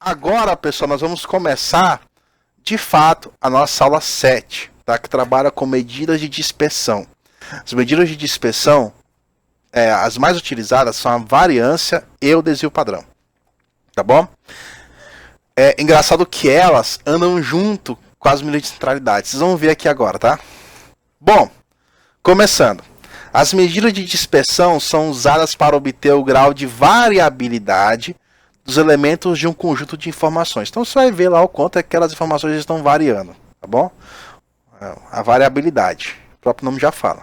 Agora, pessoal, nós vamos começar, de fato, a nossa aula 7, tá? Que trabalha com medidas de dispersão. As medidas de dispersão, as mais utilizadas são a variância e o desvio padrão, tá bom? É engraçado que elas andam junto com as medidas de centralidade. Vocês vão ver aqui agora, tá? Bom, começando. As medidas de dispersão são usadas para obter o grau de variabilidade dos elementos de um conjunto de informações. Então você vai ver lá o quanto aquelas informações estão variando, tá bom? A variabilidade, o próprio nome já fala.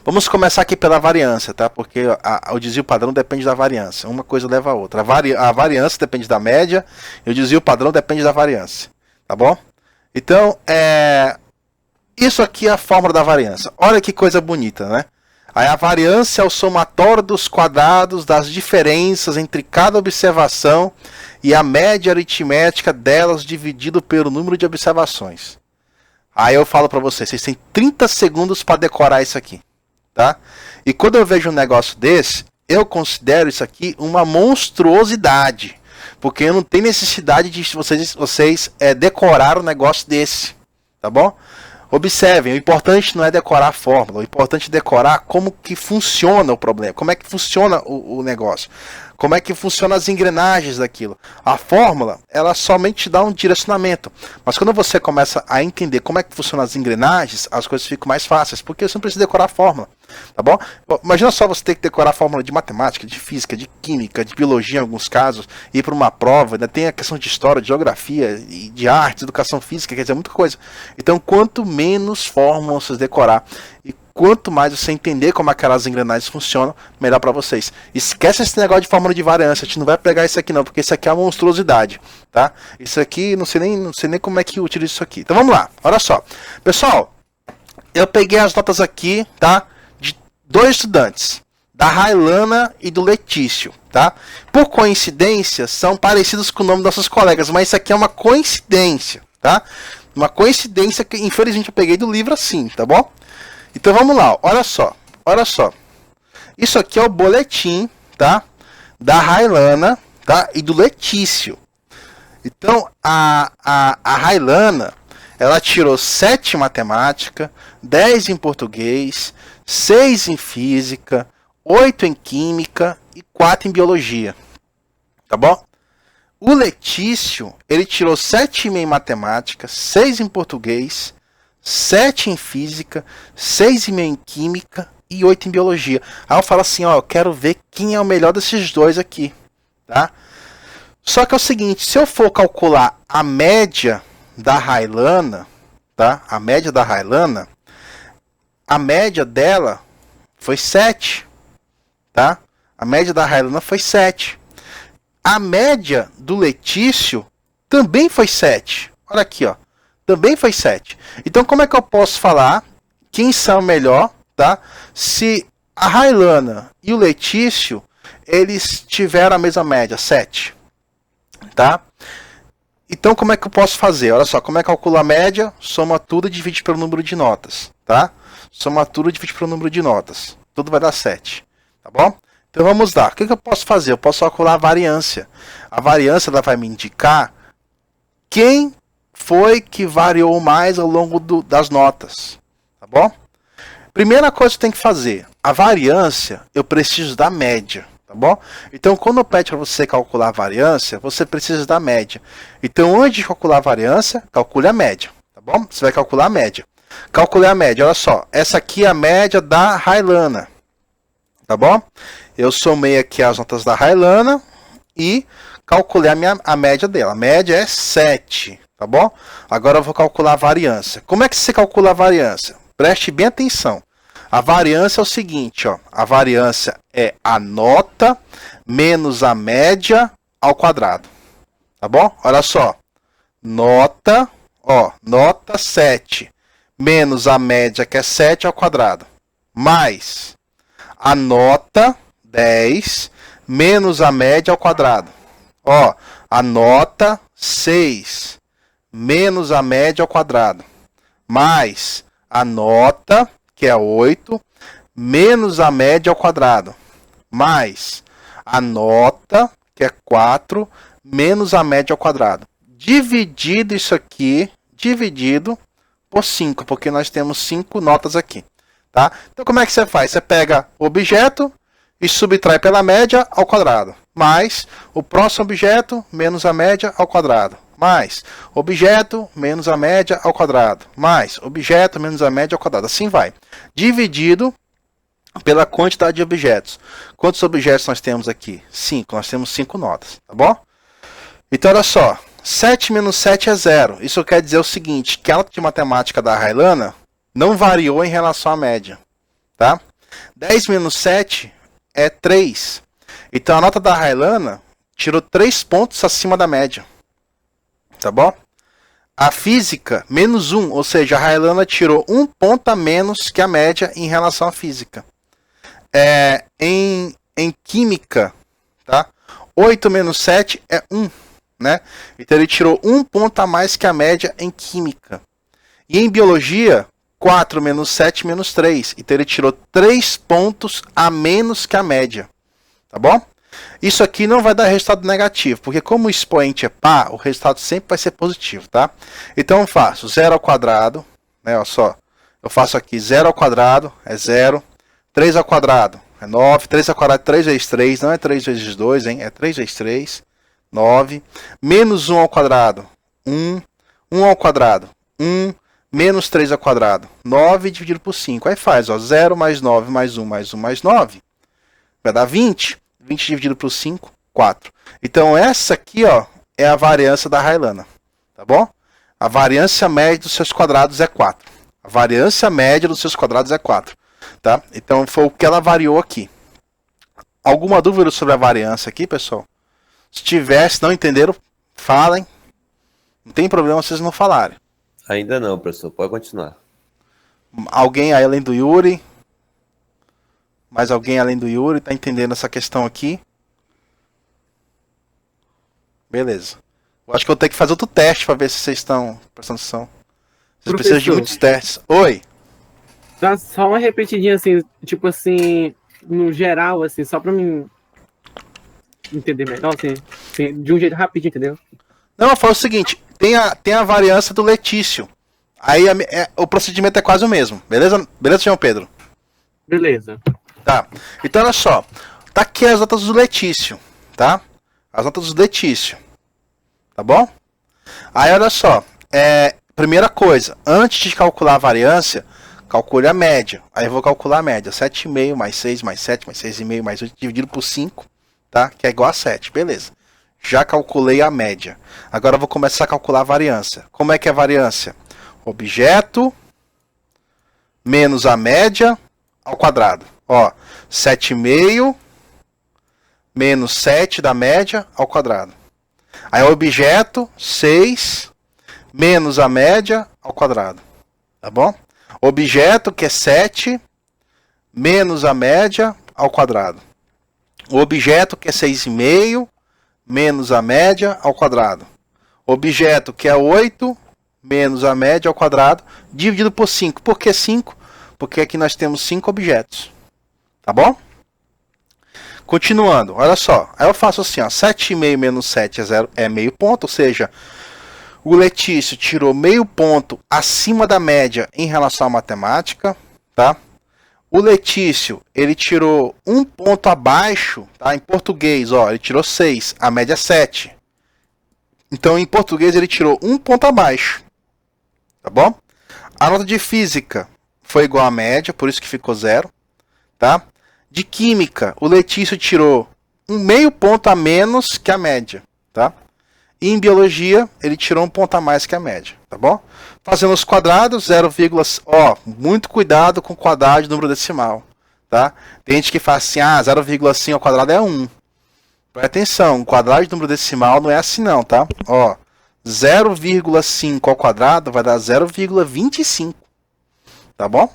Vamos começar aqui pela variância, tá? Porque o desvio padrão depende da variância. Uma coisa leva a outra. A variância depende da média e o desvio padrão depende da variância, tá bom? Então, isso aqui é a fórmula da variância. Olha que coisa bonita, né? Aí a variância é o somatório dos quadrados das diferenças entre cada observação e a média aritmética delas dividido pelo número de observações. Aí eu falo para vocês têm 30 segundos para decorar isso aqui, tá? E quando eu vejo um negócio desse, eu considero isso aqui uma monstruosidade, porque eu não tenho necessidade de vocês decorar um negócio desse, tá bom? Observem, o importante não é decorar a fórmula, o importante é decorar como que funciona o problema, como é que funciona o negócio, como é que funcionam as engrenagens daquilo. A fórmula, ela somente dá um direcionamento, mas quando você começa a entender como é que funcionam as engrenagens, as coisas ficam mais fáceis, porque você não precisa decorar a fórmula, tá bom? Imagina só você ter que decorar a fórmula de matemática, de física, de química, de biologia em alguns casos, ir para uma prova, ainda tem a questão de história, de geografia, de arte, educação física, quer dizer, muita coisa. Então, quanto menos fórmulas você decorar e quanto mais você entender como aquelas engrenagens funcionam, melhor para vocês. Esquece esse negócio de fórmula de variância, a gente não vai pegar isso aqui não, porque isso aqui é uma monstruosidade, tá? Isso aqui, não sei nem como é que utiliza isso aqui. Então vamos lá, olha só. Pessoal, eu peguei as notas aqui, tá? De dois estudantes, da Railana e do Letício, tá? Por coincidência, são parecidos com o nome das suas colegas, mas isso aqui é uma coincidência, tá? Uma coincidência que infelizmente eu peguei do livro assim, tá bom? Então vamos lá, olha só. Isso aqui é o boletim, tá? Da Railana, tá? E do Letício. Então a Railana, ela tirou 7 em matemática, 10 em português, 6 em física, 8 em química e 4 em biologia. Tá bom? O Letício, ele tirou 7,5 em matemática, 6 em português, 7 em física, 6,5 em química e 8 em biologia. Aí eu falo assim, ó, eu quero ver quem é o melhor desses dois aqui, tá? Só que é o seguinte, se eu for calcular a média da Railana, tá? A média da Railana, a média dela foi 7, tá? A média da Railana foi 7. A média do Letício também foi 7. Olha aqui, ó. Também foi 7. Então, como é que eu posso falar quem são melhor, tá? Se a Railana e o Letício, eles tiveram a mesma média, 7. Tá? Então, como é que eu posso fazer? Olha só, como é que calcula a média? Soma tudo e divide pelo número de notas, tá? Soma tudo e divide pelo número de notas. Tudo vai dar 7, tá bom? Então, vamos lá. O que eu posso fazer? Eu posso calcular a variância. A variância, ela vai me indicar quem foi que variou mais ao longo das notas, tá bom? Primeira coisa que tem que fazer, a variância, eu preciso da média, tá bom? Então, quando eu peço para você calcular a variância, você precisa da média. Então, antes de calcular a variância, calcule a média, tá bom? Você vai calcular a média. Calculei a média, olha só, essa aqui é a média da Railana, tá bom? Eu somei aqui as notas da Railana e calculei a média dela. A média é 7. Tá bom? Agora eu vou calcular a variância. Como é que você calcula a variância? Preste bem atenção. A variância é o seguinte, ó. A variância é a nota menos a média ao quadrado. Tá bom? Olha só. Nota 7 menos a média, que é 7 ao quadrado, mais a nota 10 menos a média ao quadrado. Ó, a nota 6 menos a média ao quadrado, mais a nota, que é 8, menos a média ao quadrado, mais a nota, que é 4, menos a média ao quadrado. Dividido isso aqui, dividido por 5, porque nós temos 5 notas aqui. Tá? Então como é que você faz? Você pega o objeto e subtrai pela média ao quadrado. Mais o próximo objeto menos a média ao quadrado. Mais objeto menos a média ao quadrado. Mais objeto menos a média ao quadrado. Assim vai. Dividido pela quantidade de objetos. Quantos objetos nós temos aqui? 5. Nós temos 5 notas. Tá bom? Então olha só. 7 menos 7 é 0. Isso quer dizer o seguinte, que a nota de matemática da Railana não variou em relação à média. Tá? 10 menos 7 é 3. Então a nota da Railana tirou 3 pontos acima da média. Tá bom? A física, menos 1. Ou seja, a Railana tirou 1 ponto a menos que a média em relação à física. Em química, tá? 8 menos 7 é 1. Né? Então ele tirou 1 ponto a mais que a média em química. E em biologia, 4 menos 7 menos 3. Então ele tirou 3 pontos a menos que a média. Tá bom? Isso aqui não vai dar resultado negativo, porque como o expoente é par, o resultado sempre vai ser positivo, tá? Então eu faço 0 ao quadrado, né? Olha só. Eu faço aqui 0 ao quadrado é 0. 3 ao quadrado é 9. 3 ao quadrado é 3 vezes 3, não é 3 vezes 2, hein? É 3 vezes 3. 9, menos 1 ao quadrado, 1, 1 ao quadrado, 1, menos 3 ao quadrado, 9 dividido por 5. Aí faz, ó, 0 mais 9 mais 1 mais 1 mais 9, vai dar 20. 20 dividido por 5, 4. Então essa aqui, ó, é a variância da Railana, tá bom? A variância média dos seus quadrados é 4. A variância média dos seus quadrados é 4, tá? Então foi o que ela variou aqui. Alguma dúvida sobre a variância aqui, pessoal? Se tivesse, não entenderam, falem. Não tem problema vocês não falarem. Ainda não, professor. Pode continuar. Alguém aí além do Yuri? Mais alguém além do Yuri está entendendo essa questão aqui? Beleza. Eu acho que eu vou ter que fazer outro teste para ver se vocês estão prestando atenção. Vocês precisam de muitos testes. Oi? Dá só uma repetidinha assim, tipo assim, no geral, assim, só para mim entender melhor, assim, de um jeito rapidinho, entendeu? Não, foi o seguinte, tem a variância do Letício. Aí o procedimento é quase o mesmo, beleza? Beleza, João Pedro? Beleza. Tá, então olha só, tá aqui as notas do Letício, tá? As notas do Letício, tá bom? Aí olha só, primeira coisa, antes de calcular a variância, calcule a média. Aí eu vou calcular a média, 7,5 mais 6 mais 7 mais 6,5 mais 8 dividido por 5. Tá? Que é igual a 7, beleza. Já calculei a média. Agora eu vou começar a calcular a variância. Como é que é a variância? Objeto menos a média ao quadrado. Ó, 7,5 menos 7 da média ao quadrado. Aí objeto 6 menos a média ao quadrado. Tá bom? Objeto que é 7 menos a média ao quadrado. O objeto que é 6,5 menos a média ao quadrado. Objeto que é 8 menos a média ao quadrado dividido por 5. Por que 5? Porque aqui nós temos 5 objetos. Tá bom? Continuando, olha só. Aí eu faço assim, ó, 7,5 menos 7 é 0, é meio ponto, ou seja, o Letício tirou meio ponto acima da média em relação à matemática, tá? O Letício, ele tirou 1 ponto abaixo, tá? Em português, ó, ele tirou 6, a média é 7. Então, em português, ele tirou 1 ponto abaixo, tá bom? A nota de física foi igual à média, por isso que ficou 0, tá? De química, o Letício tirou meio ponto a menos que a média, tá? E em biologia, ele tirou 1 ponto a mais que a média, tá bom? Fazendo os quadrados, 0, ó, muito cuidado com o quadrado de número decimal, tá? Tem gente que fala assim, 0,5 ao quadrado é 1. Presta atenção, o quadrado de número decimal não é assim não, tá? Ó, 0,5 ao quadrado vai dar 0,25, tá bom?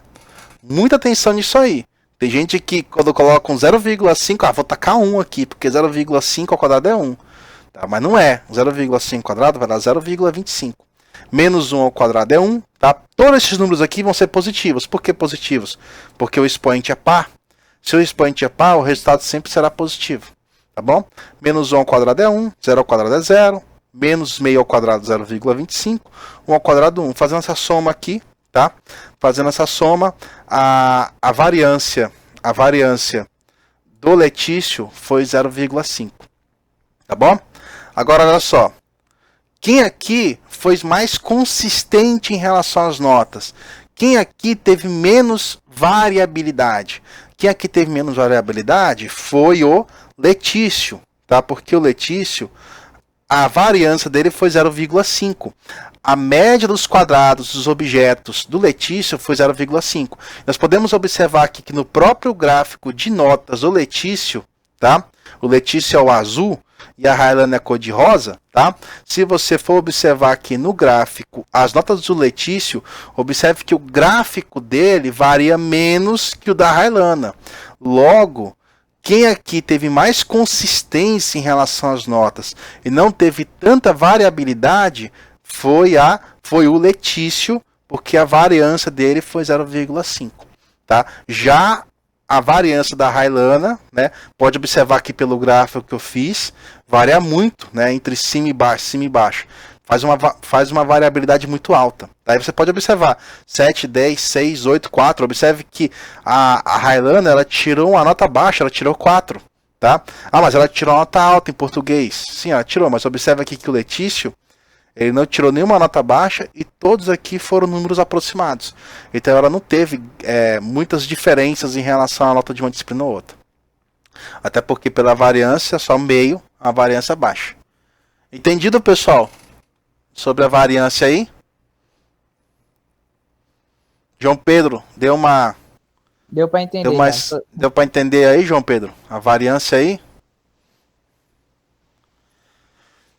Muita atenção nisso aí. Tem gente que quando coloca um 0,5, vou tacar 1 aqui, porque 0,5 ao quadrado é 1. Tá, mas não é. 0,5 ao quadrado vai dar 0,25. Menos 1 ao quadrado é 1. Tá? Todos esses números aqui vão ser positivos. Por que positivos? Porque o expoente é par. Se o expoente é par, o resultado sempre será positivo. tá bom? Menos 1 ao quadrado é 1, 0 ao quadrado é 0, menos meio ao quadrado 0,25, 1 ao quadrado 1. Fazendo essa soma aqui, tá? Fazendo essa soma, a variância do Letício foi 0,5, tá bom? Agora olha só, quem aqui foi mais consistente em relação às notas? Quem aqui teve menos variabilidade? Quem aqui teve menos variabilidade foi o Letício, tá? Porque o Letício, a variância dele foi 0,5. A média dos quadrados dos objetos do Letício foi 0,5. Nós podemos observar aqui que no próprio gráfico de notas do Letício, tá? O Letício é o azul e a Railane é a cor de rosa, tá? Se você for observar aqui no gráfico as notas do Letício, observe que o gráfico dele varia menos que o da Railane. Logo, quem aqui teve mais consistência em relação às notas e não teve tanta variabilidade foi o Letício, porque a variância dele foi 0,5, tá? Já a variância da Railane, né, pode observar aqui pelo gráfico que eu fiz, varia muito, né, entre cima e baixo. Faz uma variabilidade muito alta. Aí você pode observar 7, 10, 6, 8, 4. Observe que a Railane, ela tirou uma nota baixa, ela tirou 4. Tá? Ah, mas ela tirou uma nota alta em português. Sim, ela tirou, mas observe aqui que o Letício, ele não tirou nenhuma nota baixa e todos aqui foram números aproximados. Então ela não teve muitas diferenças em relação à nota de uma disciplina ou outra. Até porque pela variância, só meio, a variância baixa. Entendido, pessoal? Sobre a variância aí? João Pedro, deu para entender. Deu para entender aí, João Pedro? A variância aí?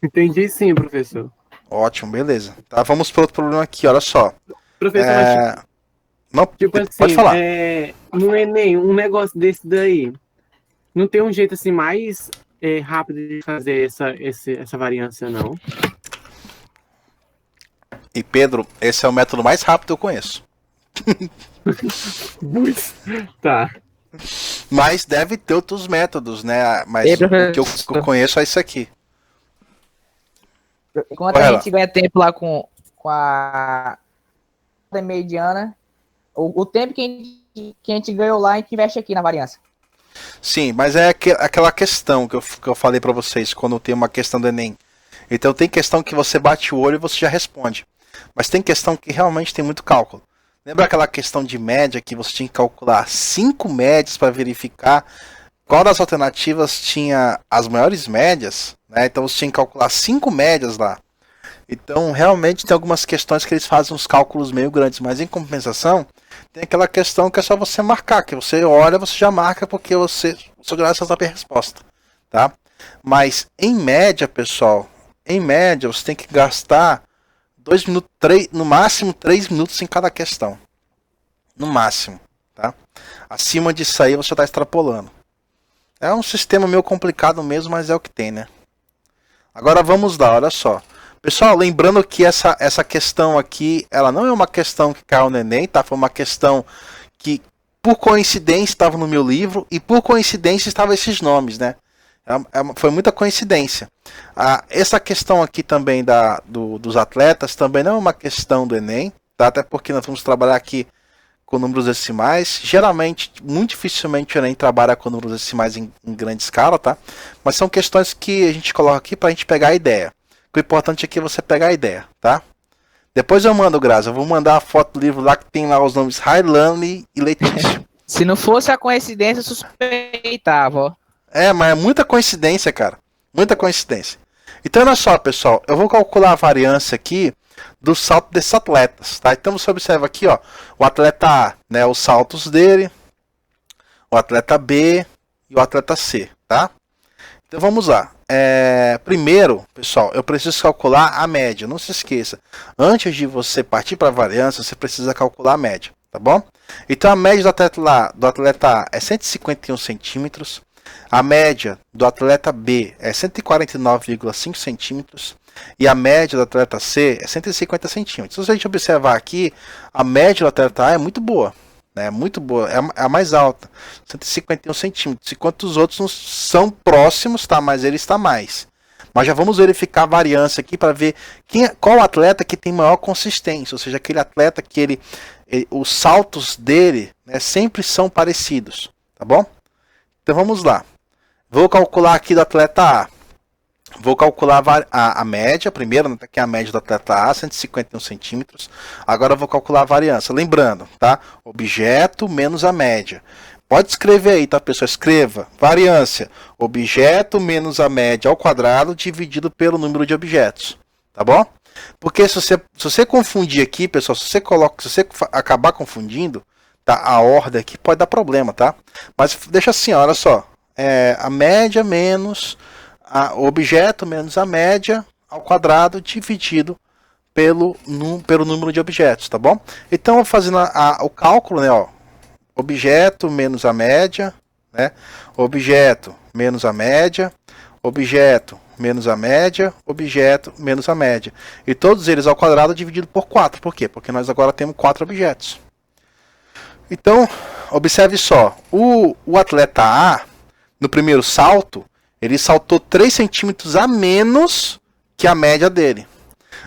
Entendi sim, professor. Ótimo, beleza. Tá, vamos para outro problema aqui, olha só. Professor, mas não, tipo assim, pode falar. Não é nenhum negócio desse daí. Não tem um jeito assim mais rápido de fazer essa variância, não. E Pedro, esse é o método mais rápido que eu conheço. Tá. Mas deve ter outros métodos, né? Mas o que eu conheço é isso aqui. Enquanto a gente ganha tempo lá com a mediana, o tempo que a gente ganhou lá, a gente investe aqui na variância. Sim, mas é aquela questão que eu falei para vocês quando tem uma questão do Enem. Então tem questão que você bate o olho e você já responde. Mas tem questão que realmente tem muito cálculo. Lembra aquela questão de média que você tinha que calcular 5 médias para verificar qual das alternativas tinha as maiores médias? Né? Então você tinha que calcular 5 médias lá. Então realmente tem algumas questões que eles fazem uns cálculos meio grandes, mas em compensação tem aquela questão que é só você marcar, que você olha, você já marca porque o seu grau sabe a resposta, tá? Mas em média, pessoal, você tem que gastar 2 minutos, no máximo 3 minutos em cada questão. No máximo, tá? Acima disso aí você está extrapolando. É um sistema meio complicado mesmo, mas é o que tem, né? Agora vamos lá, olha só. Pessoal, lembrando que essa questão aqui, ela não é uma questão que caiu no Enem, tá? Foi uma questão que, por coincidência, estava no meu livro e, por coincidência, estavam esses nomes, né? Foi muita coincidência. Essa questão aqui também dos atletas também não é uma questão do Enem, tá? Até porque nós vamos trabalhar aqui com números decimais. Geralmente, muito dificilmente o Enem trabalha com números decimais em grande escala, tá? Mas são questões que a gente coloca aqui para a gente pegar a ideia. O importante aqui é você pegar a ideia, tá? Depois eu mando, Graça. Eu vou mandar a foto do livro lá que tem lá os nomes Railane e Letício. Se não fosse a coincidência, eu suspeitava, ó. Mas é muita coincidência, cara. Muita coincidência. Então, olha só, pessoal. Eu vou calcular a variância aqui do salto desses atletas, tá? Então, você observa aqui, ó. O atleta A, né? Os saltos dele. O atleta B e o atleta C, tá? Então, vamos lá. Primeiro, pessoal, eu preciso calcular a média. Não se esqueça. Antes de você partir para a variância, você precisa calcular a média, tá bom? Então, a média do atleta A é 151 centímetros. A média do atleta B é 149,5 centímetros. E a média do atleta C é 150 centímetros. Se a gente observar aqui, a média do atleta A é muito boa. né? Muito boa, é a mais alta, 151 centímetros, enquanto os outros não são próximos, tá? Mas ele está mais. Mas já vamos verificar a variância aqui para ver qual atleta que tem maior consistência, ou seja, aquele atleta que os saltos dele, né, sempre são parecidos, tá bom? Então vamos lá. Vou calcular aqui do atleta A. Vou calcular a média, primeiro, né, aqui é a média do atleta A, 151 centímetros. Agora eu vou calcular a variância. Lembrando, tá? Objeto menos a média. Pode escrever aí, tá, pessoal? Escreva. Variância. Objeto menos a média ao quadrado dividido pelo número de objetos. Tá bom? Porque se você confundir aqui, pessoal, se você acabar confundindo, tá, a ordem aqui pode dar problema, tá? Mas deixa assim, olha só. A média menos o objeto menos a média ao quadrado dividido pelo número de objetos, tá bom? Então, eu vou fazendo o cálculo, né, ó. Objeto menos a média, né? Objeto menos a média, objeto menos a média, objeto menos a média. E todos eles ao quadrado dividido por 4. Por quê? Porque nós agora temos 4 objetos. Então, observe só. O atleta A, no primeiro salto, ele saltou 3 centímetros a menos que a média dele.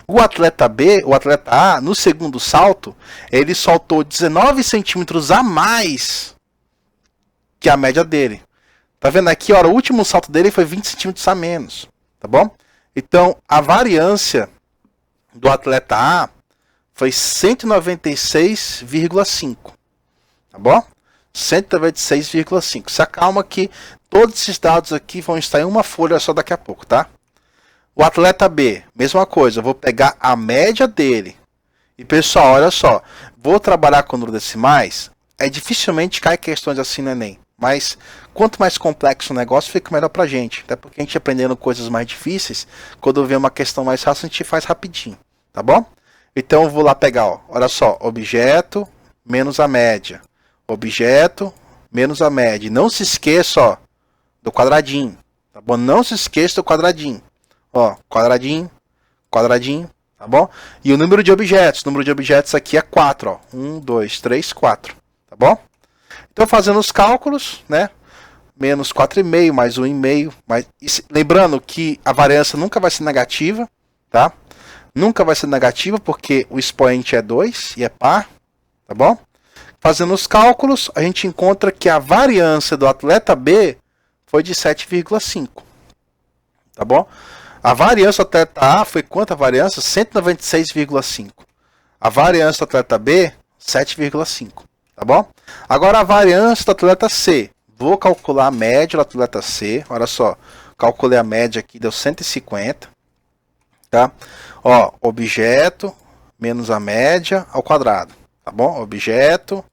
O atleta B, o atleta A, no segundo salto, ele saltou 19 centímetros a mais que a média dele. Tá vendo aqui, ó, o último salto dele foi 20 centímetros a menos, tá bom? Então, a variância do atleta A foi 196,5, tá bom? 196,5. Se acalma que todos esses dados aqui vão estar em uma folha só daqui a pouco, tá? O atleta B, mesma coisa, eu vou pegar a média dele. E pessoal, olha só, vou trabalhar com números decimais, dificilmente cai questões assim no Enem. Mas quanto mais complexo o negócio, fica melhor pra gente. Até porque a gente aprendendo coisas mais difíceis, quando vê uma questão mais fácil, a gente faz rapidinho, tá bom? Então eu vou lá pegar, ó, olha só, objeto menos a média. Objeto menos a média. Não se esqueça, ó, do quadradinho, tá bom? Não se esqueça do quadradinho. Ó, quadradinho, quadradinho, tá bom? E o número de objetos. O número de objetos aqui é 4, ó. 1, 2, 3, 4, tá bom? Então, fazendo os cálculos, né? Menos 4,5, mais 1,5. Lembrando que a variância nunca vai ser negativa, tá? Nunca vai ser negativa, porque o expoente é 2 e é par, tá bom? Fazendo os cálculos, a gente encontra que a variância do atleta B foi de 7,5, tá bom? A variância do atleta A foi quanto a variância? 196,5. A variância do atleta B, 7,5. Tá bom? Agora a variância do atleta C. Vou calcular a média do atleta C. Olha só. Calculei a média aqui, deu 150. Tá? Ó, objeto menos a média ao quadrado. Tá bom? Objeto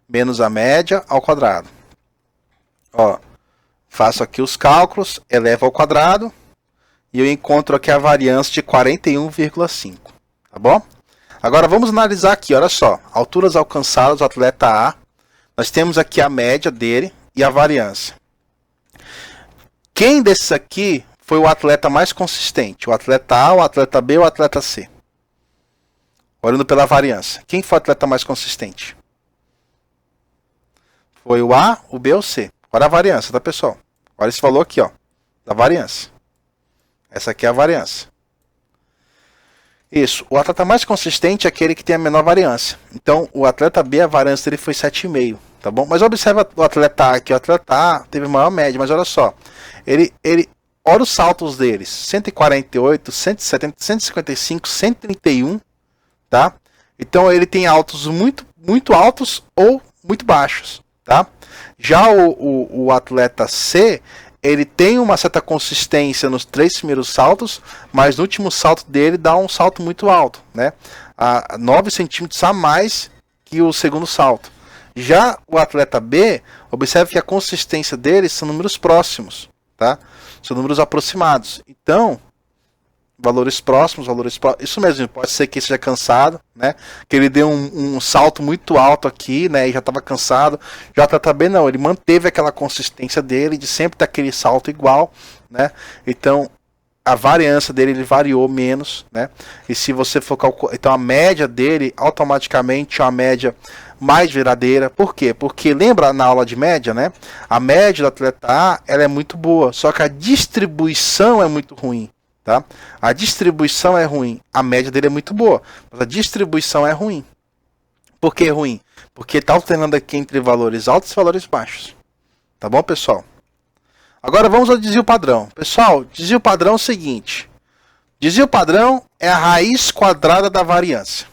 menos a média ao quadrado. Ó, faço aqui os cálculos, elevo ao quadrado. E eu encontro aqui a variância de 41,5, tá bom? Agora vamos analisar aqui, olha só. Alturas alcançadas do atleta A. Nós temos aqui a média dele e a variância. Quem desses aqui foi o atleta mais consistente? O atleta A, o atleta B ou o atleta C? Olhando pela variância. Quem foi o atleta mais consistente? Foi o A, o B ou o C? Olha a variância, tá, pessoal? Olha esse valor aqui, ó, da variância. Essa aqui é a variância. Isso. O atleta mais consistente é aquele que tem a menor variância. Então, o atleta B, a variância dele foi 7,5. Tá bom? Mas observa o atleta A aqui. O atleta A teve maior média, mas olha só. Olha os saltos deles. 148, 170, 155, 131. Tá? Então, ele tem altos muito, muito altos ou muito baixos. Tá? Já o atleta C, ele tem uma certa consistência nos 3 primeiros saltos, mas no último salto dele dá um salto muito alto, né? A 9 centímetros a mais que o segundo salto. Já o atleta B, observe que a consistência dele são números próximos, tá? São números aproximados. Então, valores próximos, isso mesmo, pode ser que seja cansado, né? Que ele deu um salto muito alto aqui, né? E já estava cansado. Já o atleta B não, ele manteve aquela consistência dele de sempre ter aquele salto igual, né? Então a variância dele ele variou menos, né? E se você for calcular, então a média dele automaticamente é uma média mais verdadeira. Por quê? Porque lembra na aula de média, né? A média do atleta A, ela é muito boa, só que a distribuição é muito ruim, tá? A distribuição é ruim, a média dele é muito boa, mas a distribuição é ruim. Por que ruim? Porque está alternando aqui entre valores altos e valores baixos. Tá bom, pessoal? Agora vamos ao desvio padrão. Pessoal, desvio padrão é o seguinte. Desvio padrão é a raiz quadrada da variância.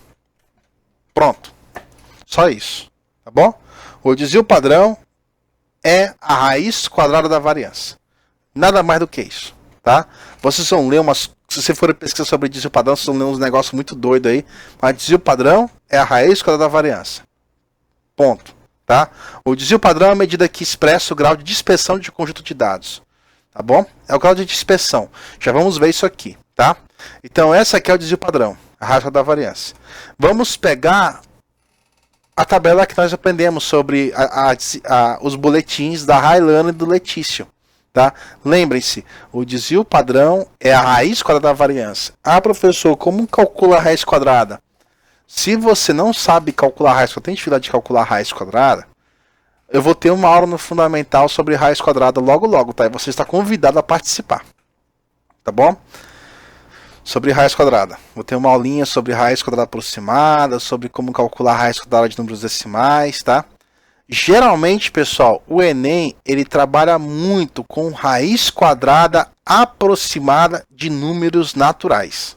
Pronto. Só isso. Tá bom? O desvio padrão é a raiz quadrada da variância. Nada mais do que isso. Tá? Vocês vão ler umas... Se você for pesquisar sobre desvio padrão, vocês vão ler uns negócios muito doidos aí. Mas desvio padrão é a raiz quadrada da variância. Ponto. Tá? O desvio padrão é a medida que expressa o grau de dispersão de conjunto de dados. Tá bom? É o grau de dispersão. Já vamos ver isso aqui. Tá? Então, essa aqui é o desvio padrão. A raiz quadrada da variância. Vamos pegar a tabela que nós aprendemos sobre os boletins da Railana e do Letício. Tá? Lembrem-se, o desvio padrão é a raiz quadrada da variância. Ah, professor, como calcula a raiz quadrada? Se você não sabe calcular a raiz quadrada, tem dificuldade de calcular a raiz quadrada, eu vou ter uma aula no fundamental sobre raiz quadrada logo, tá? E você está convidado a participar. Tá bom? Sobre raiz quadrada. Vou ter uma aulinha sobre raiz quadrada aproximada, sobre como calcular a raiz quadrada de números decimais, tá? Geralmente, pessoal, o Enem, ele trabalha muito com raiz quadrada aproximada de números naturais.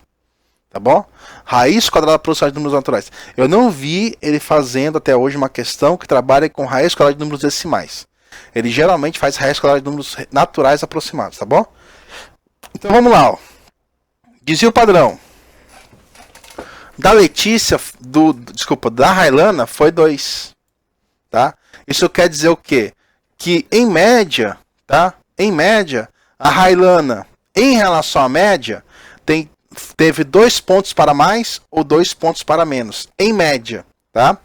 Tá bom? Raiz quadrada aproximada de números naturais. Eu não vi ele fazendo até hoje uma questão que trabalha com raiz quadrada de números decimais. Ele geralmente faz raiz quadrada de números naturais aproximados, tá bom? Então vamos lá, ó. Desvio padrão. Da Letícia, da Railana foi 2. Tá? Isso quer dizer o quê? Que em média, tá? Em média, a Railana, em relação à média, teve 2 pontos para mais ou 2 pontos para menos. Em média, tá?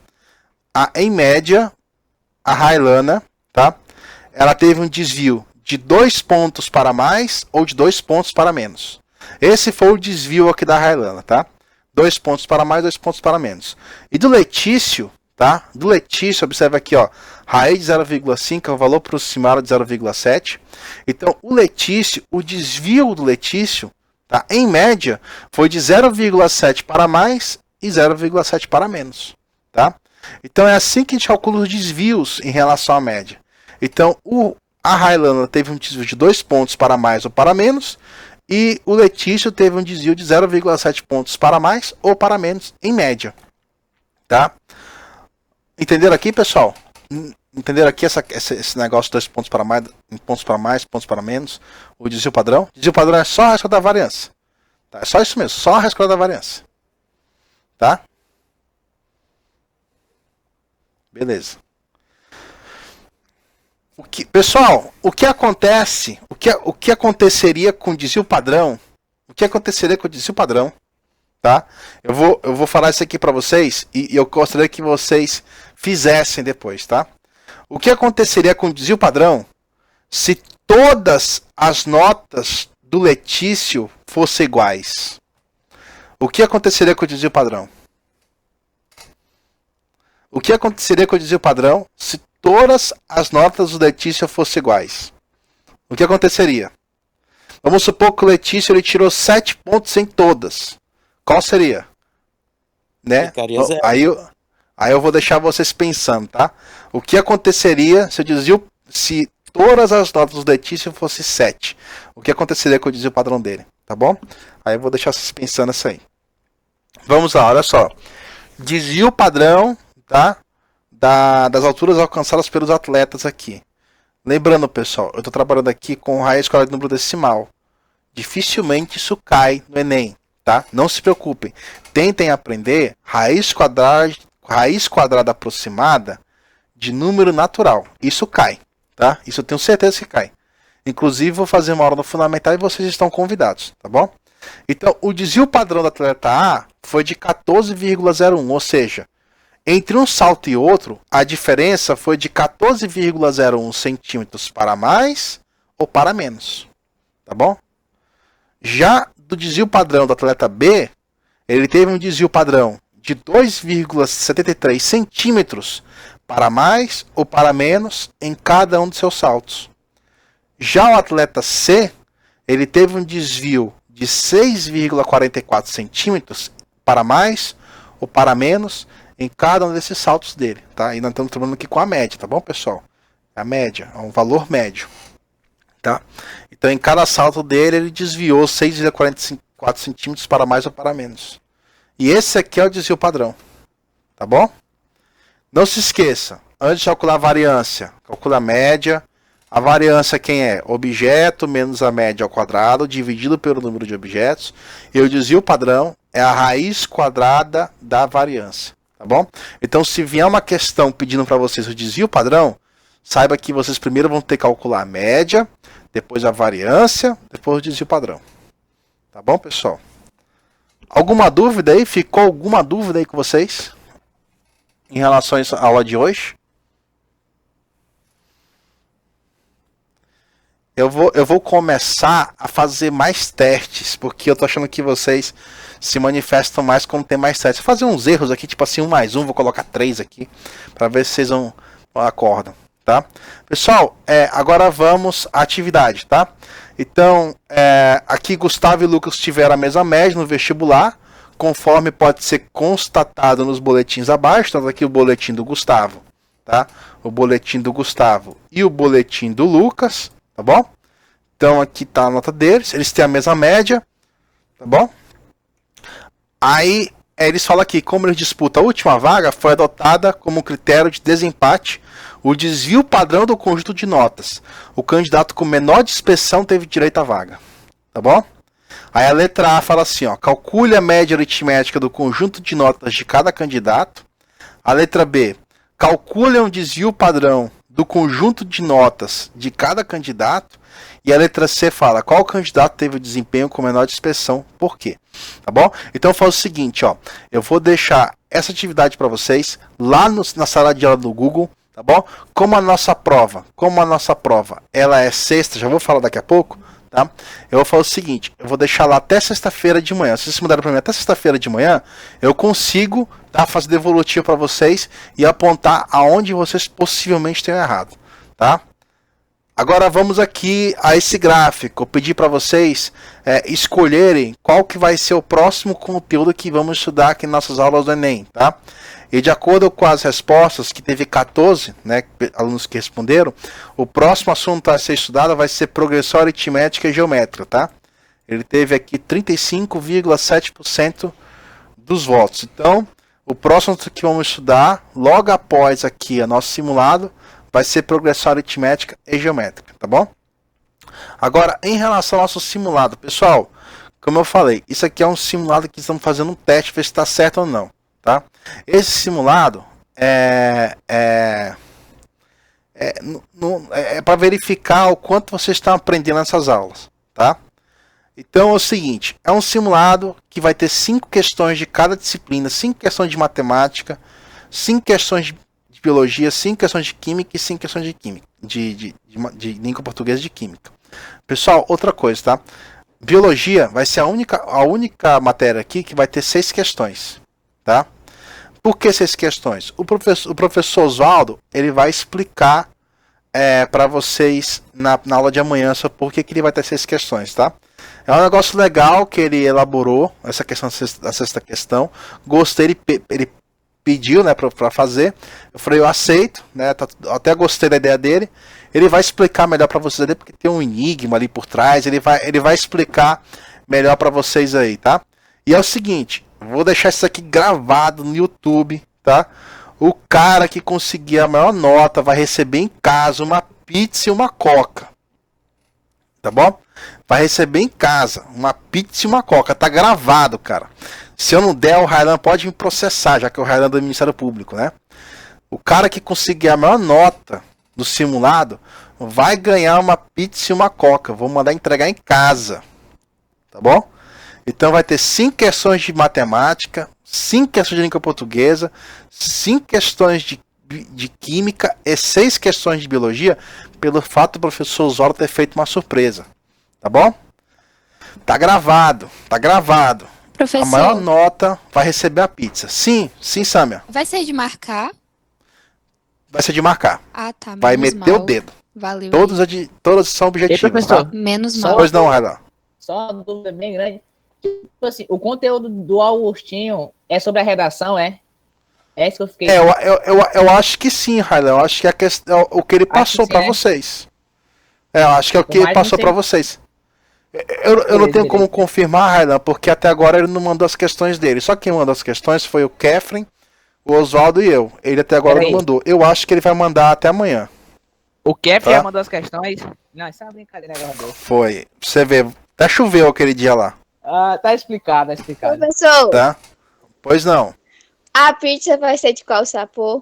Em média, a Railana, tá? Ela teve um desvio de 2 pontos para mais ou de 2 pontos para menos. Esse foi o desvio aqui da Railana, tá? 2 pontos para mais, 2 pontos para menos. E do Letício, tá? Do Letício, observa aqui, ó, raiz de 0,5 é o valor aproximado de 0,7. Então, o Letício, o desvio do Letício, tá? Em média, foi de 0,7 para mais e 0,7 para menos, tá? Então, é assim que a gente calcula os desvios em relação à média. Então, a Railana teve um desvio de 2 pontos para mais ou para menos, e o Letício teve um desvio de 0,7 pontos para mais ou para menos, em média. Tá? Entenderam aqui, pessoal? Entenderam aqui esse negócio de 2 pontos para mais, pontos para menos? O desvio padrão? O desvio padrão é só a raiz quadrada da variância. Tá? É só isso mesmo, só a raiz quadrada da variância. Tá? Beleza. Pessoal, o que acontece? O que aconteceria com o desvio padrão? O que aconteceria com o desvio padrão? Tá? Eu vou falar isso aqui para vocês e eu gostaria que vocês fizessem depois, tá? O que aconteceria com o desvio padrão se todas as notas do Letício fossem iguais? O que aconteceria com o desvio padrão? O que aconteceria com o desvio padrão se todas as notas do Letícia fossem iguais? O que aconteceria? Vamos supor que o Letícia ele tirou 7 pontos em todas. Qual seria? Né? Aí eu vou deixar vocês pensando, tá? O que aconteceria se todas as notas do Letícia fossem 7? O que aconteceria com o desvio padrão dele? Tá bom? Aí eu vou deixar vocês pensando isso aí. Vamos lá, olha só. Desvio padrão, tá? Das alturas alcançadas pelos atletas aqui. Lembrando, pessoal, eu estou trabalhando aqui com raiz quadrada de número decimal. Dificilmente isso cai no Enem, tá? Não se preocupem. Tentem aprender raiz quadrada aproximada de número natural. Isso cai, tá? Isso eu tenho certeza que cai. Inclusive, vou fazer uma aula no fundamental e vocês estão convidados, tá bom? Então, o desvio padrão da atleta A foi de 14,01, ou seja, entre um salto e outro, a diferença foi de 14,01 centímetros para mais ou para menos. Tá bom? Já do desvio padrão do atleta B, ele teve um desvio padrão de 2,73 centímetros para mais ou para menos em cada um dos seus saltos. Já o atleta C, ele teve um desvio de 6,44 centímetros para mais ou para menos em cada um desses saltos dele, tá? E nós estamos trabalhando aqui com a média, tá bom, pessoal? A média, é um valor médio, tá? Então, em cada salto dele, ele desviou 6,44 centímetros para mais ou para menos. E esse aqui é o desvio padrão, tá bom? Não se esqueça, antes de calcular a variância, calcula a média. A variância quem é? Objeto menos a média ao quadrado, dividido pelo número de objetos. E o desvio padrão é a raiz quadrada da variância, tá bom? Então, se vier uma questão pedindo para vocês o desvio padrão, saiba que vocês primeiro vão ter que calcular a média, depois a variância, depois o desvio padrão. Tá bom, pessoal? Alguma dúvida aí? Ficou alguma dúvida aí com vocês? Em relação à aula de hoje? Eu vou começar a fazer mais testes, porque eu tô achando que vocês se manifestam mais quando tem mais testes. Vou fazer uns erros aqui, tipo assim, 1 mais 1, vou colocar 3 aqui, para ver se vocês acordam, tá? Pessoal, agora vamos à atividade, tá? Então, aqui Gustavo e Lucas tiveram a mesma média no vestibular, conforme pode ser constatado nos boletins abaixo. Então, aqui o boletim do Gustavo, tá? O boletim do Gustavo e o boletim do Lucas. Tá bom? Então aqui tá a nota deles. Eles têm a mesma média. Tá bom? Aí eles falam aqui, como eles disputam a última vaga, foi adotada como critério de desempate o desvio padrão do conjunto de notas. O candidato com menor dispersão teve direito à vaga. Tá bom? Aí a letra A fala assim, ó, calcule a média aritmética do conjunto de notas de cada candidato. A letra B, calcule um desvio padrão do conjunto de notas de cada candidato. E a letra C fala qual candidato teve o desempenho com menor dispersão, por quê? Tá bom? Então eu faço o seguinte, ó, eu vou deixar essa atividade para vocês lá na sala de aula do Google, tá bom? Como a nossa prova ela é sexta, já vou falar daqui a pouco, tá? Eu vou fazer o seguinte, eu vou deixar lá até sexta-feira de manhã. Se vocês mudarem para mim até sexta-feira de manhã, eu consigo, tá, fazer devolutiva para vocês e apontar aonde vocês possivelmente tenham errado, tá? Agora vamos aqui a esse gráfico. Eu pedi para vocês escolherem qual que vai ser o próximo conteúdo que vamos estudar aqui em nossas aulas do Enem, tá? E de acordo com as respostas, que teve 14, né, alunos que responderam, o próximo assunto a ser estudado vai ser progressão aritmética e geométrica, tá? Ele teve aqui 35,7% dos votos. Então, o próximo que vamos estudar, logo após aqui o nosso simulado, vai ser progressão aritmética e geométrica, tá bom? Agora, em relação ao nosso simulado, pessoal, como eu falei, isso aqui é um simulado que estamos fazendo um teste, ver se está certo ou não, tá? Esse simulado é para verificar o quanto vocês estão aprendendo nessas aulas, tá? Então é o seguinte, é um simulado que vai ter 5 questões de cada disciplina, 5 questões de matemática, 5 questões de biologia, 5 questões de química e 5 questões de química, de língua portuguesa e de química. Pessoal, outra coisa, tá? Biologia vai ser a única matéria aqui que vai ter 6 questões, tá? Por que 6 questões? O professor Oswaldo, ele vai explicar para vocês na aula de amanhã sobre por que ele vai ter 6 questões, tá? É um negócio legal que ele elaborou, essa questão da sexta questão. Gostei, ele pediu, né, para fazer. Eu falei, eu aceito, né? Até gostei da ideia dele. Ele vai explicar melhor para vocês ali, porque tem um enigma ali por trás. Ele vai explicar melhor para vocês aí, tá? E é o seguinte, vou deixar isso aqui gravado no YouTube, tá? O cara que conseguir a maior nota vai receber em casa uma pizza e uma coca, tá bom? Vai receber em casa uma pizza e uma coca, tá gravado, cara. Se eu não der, o Railan pode me processar, já que o Railan é do Ministério Público, né? O cara que conseguir a maior nota do simulado vai ganhar uma pizza e uma coca. Vou mandar entregar em casa, tá bom? Então vai ter 5 questões de matemática, 5 questões de língua portuguesa, 5 questões de química e 6 questões de biologia, pelo fato do professor Oswaldo ter feito uma surpresa, tá bom? Tá gravado, tá gravado. A maior Professor, nota vai receber a pizza. Sim, Sâmia. vai ser de marcar? Vai ser de marcar. Ah, tá. Vai menos meter o mal. dedo. Valeu. Todas são Ei, objetivas, professor. tá? Menos Só- mal. Pois não, Railan. Só uma dúvida bem grande. Tipo assim, o conteúdo do Augustinho é sobre a redação, é? É isso que eu fiquei. Eu acho que sim, Railan. Eu acho que a questão, o que ele passou sim, pra né? vocês. Eu acho que é o que ele Mas não passou sei. pra vocês. Eu não tenho como confirmar, Railan, porque até agora ele não mandou as questões dele. Só quem mandou as questões foi o Kefren, o Oswaldo e eu. Ele até agora Peraí. não mandou. Eu acho que ele vai mandar até amanhã. O Kef Tá. já mandou as questões. Não, isso é uma brincadeira, negócio. Foi. Você vê, até choveu aquele dia lá, Ah, tá explicado, tá explicado. Professor, tá? Pois não. a pizza vai ser de qual sabor?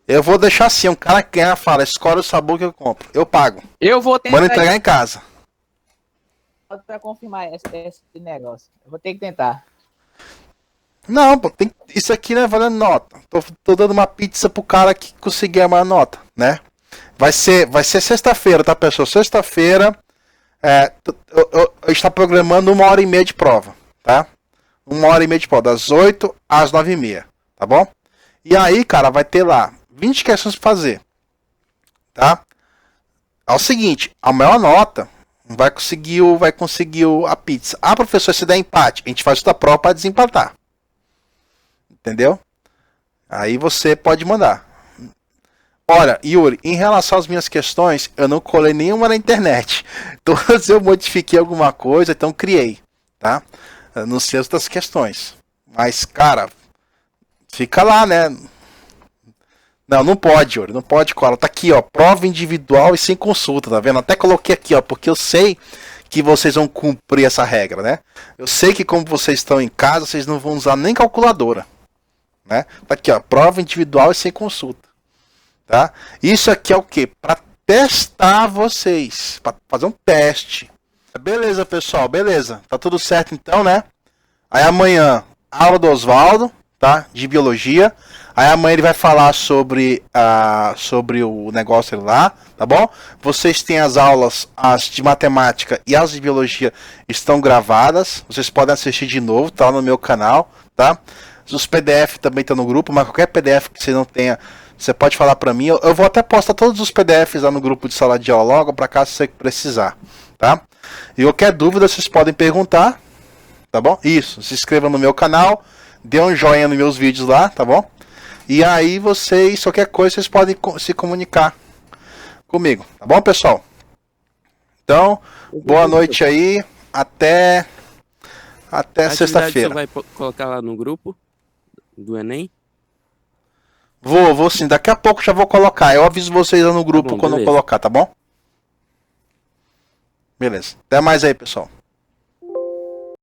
Eu vou deixar assim, um cara que ganha fala, escolhe o sabor que eu compro. Eu pago. Eu vou tentar Manda entregar em casa. pra confirmar esse negócio. Eu vou ter que tentar. Não, pô, isso aqui não é valendo nota. Tô dando uma pizza pro cara que conseguir a maior nota, né? Vai ser sexta-feira, tá, pessoal? Sexta-feira, a gente tá programando 1h30 de prova, tá? 1h30 de prova, das 8 às 9h30, tá bom? E aí, cara, vai ter lá 20 questões pra fazer, tá? É o seguinte, a maior nota vai conseguir a pizza. Ah, professor, se der empate, a gente faz outra prova pra desempatar. Entendeu? Aí você pode mandar. Olha, Yuri, em relação às minhas questões, eu não colei nenhuma na internet. Todas eu modifiquei alguma coisa, então criei, tá? Eu não sei as outras questões. Mas, cara, fica lá, né? Não pode, Yuri, não pode colar. Tá aqui, ó, prova individual e sem consulta, tá vendo? Até coloquei aqui, ó, porque eu sei que vocês vão cumprir essa regra, né? Eu sei que como vocês estão em casa, vocês não vão usar nem calculadora, né? Tá aqui, ó, prova individual e sem consulta. Tá? Isso aqui é o que? Para testar vocês, para fazer um teste. Beleza, pessoal, beleza. Tá tudo certo então, né? Aí amanhã, aula do Oswaldo, tá? De biologia. Aí amanhã ele vai falar sobre o negócio lá, tá bom? Vocês têm as aulas, as de matemática e as de biologia estão gravadas. Vocês podem assistir de novo, tá lá no meu canal, tá? Os PDF também estão no grupo, mas qualquer PDF que você não tenha, você pode falar pra mim. Eu vou até postar todos os PDFs lá no grupo de sala de aula logo, pra caso você precisar, tá? E qualquer dúvida vocês podem perguntar, tá bom? Isso, se inscreva no meu canal, dê um joinha nos meus vídeos lá, tá bom? E aí vocês, qualquer coisa, vocês podem se comunicar comigo, tá bom, pessoal? Então, boa noite aí, até A atividade você sexta-feira. vai colocar lá no grupo do Enem? Vou sim, daqui a pouco já vou colocar. Eu aviso vocês lá no grupo bom, quando eu beleza. colocar, tá bom? Beleza. Até mais aí, pessoal.